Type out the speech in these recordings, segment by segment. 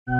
नमस्कार,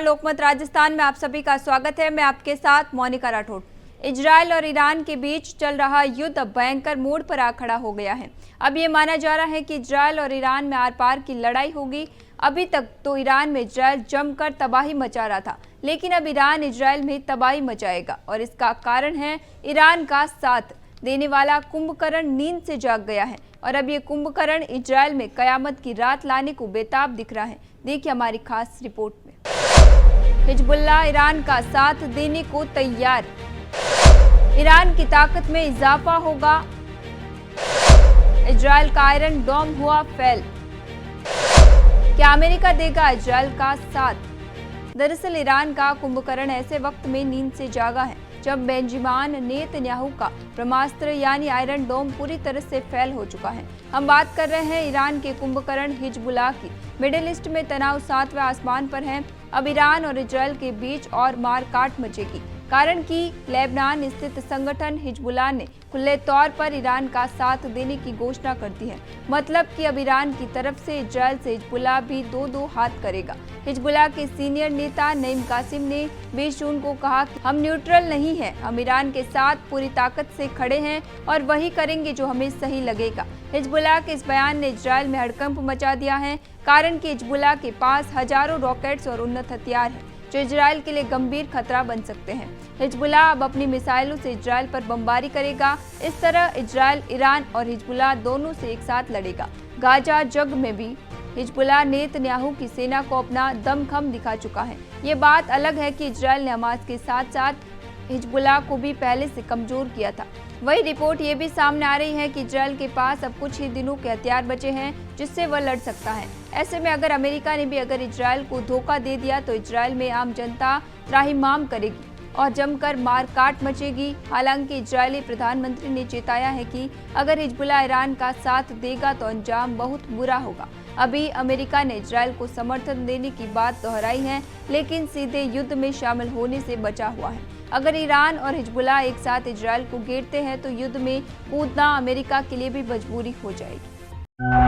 लोकमत राजस्थान में आप सभी का स्वागत है। मैं आपके साथ मोनिका राठौड़। इजरायल और ईरान के बीच चल रहा युद्ध अब भयंकर मोड़ पर आ खड़ा हो गया है। अब ये माना जा रहा है कि इजरायल और ईरान में आर पार की लड़ाई होगी। अभी तक तो ईरान में इजरायल जमकर तबाही मचा रहा था, लेकिन अब ईरान इजरायल में तबाही मचाएगा और इसका कारण है ईरान का साथ देने वाला कुंभकर्ण नींद से जाग गया है और अब ये कुंभकर्ण इजरायल में कयामत की रात लाने को बेताब दिख रहा है। देखिए हमारी खास रिपोर्ट में। हिजबुल्लाह ईरान का साथ देने को तैयार। ईरान की ताकत में इजाफा होगा। इजरायल का आयरन डोम हुआ फेल। क्या अमेरिका देगा इजरायल का साथ? दरअसल ईरान का कुंभकर्ण ऐसे वक्त में नींद से जागा है जब बेंजामिन नेतन्याहू का ब्रह्मास्त्र यानी आयरन डोम पूरी तरह से फेल हो चुका है। हम बात कर रहे हैं ईरान के कुंभकर्ण हिजबुल्लाह की। मिडिल ईस्ट में तनाव 7वें आसमान पर है। अब ईरान और इजरायल के बीच और मारकाट मचेगी, कारण कि लेबनान स्थित संगठन हिजबुल्लाह ने खुले तौर पर ईरान का साथ देने की घोषणा कर दी है। मतलब कि अब ईरान की तरफ से इजरायल से हिजबुल्लाह भी दो हाथ करेगा। हिजबुल्लाह के सीनियर नेता नईम कासिम ने 20 जून को कहा कि हम न्यूट्रल नहीं हैं, हम ईरान के साथ पूरी ताकत से खड़े हैं और वही करेंगे जो हमें सही लगेगा। हिजबुल्लाह के इस बयान ने इजरायल में हड़कंप मचा दिया है, कारण कि हिजबुल्लाह के पास हजारों रॉकेट्स और उन्नत हथियार हैं जो इजरायल के लिए गंभीर खतरा बन सकते हैं। हिजबुल्लाह अब अपनी मिसाइलों से इजरायल पर बमबारी करेगा। इस तरह इजरायल, ईरान और हिजबुल्लाह दोनों से एक साथ लड़ेगा। गाजा जंग में भी हिजबुल्लाह नेतन्याहू की सेना को अपना दमखम दिखा चुका है। ये बात अलग है कि इजरायल ने हमास के साथ साथ हिजबुल्लाह को भी पहले से कमजोर किया था। वही रिपोर्ट ये भी सामने आ रही है कि इजरायल के पास अब कुछ ही दिनों के हथियार बचे हैं जिससे वह लड़ सकता है। ऐसे में अगर अमेरिका ने भी अगर इजरायल को धोखा दे दिया तो इजरायल में आम जनता त्राहिमाम करेगी और जमकर मारकाट मचेगी। हालांकि इजरायली प्रधानमंत्री ने चेताया है कि अगर हिजबुल्लाह ईरान का साथ देगा तो अंजाम बहुत बुरा होगा। अभी अमेरिका ने इजरायल को समर्थन देने की बात दोहराई है, लेकिन सीधे युद्ध में शामिल होने से बचा हुआ है। अगर ईरान और हिजबुल्लाह एक साथ इजरायल को घेरते हैं तो युद्ध में कूदना अमेरिका के लिए भी मजबूरी हो जाएगी।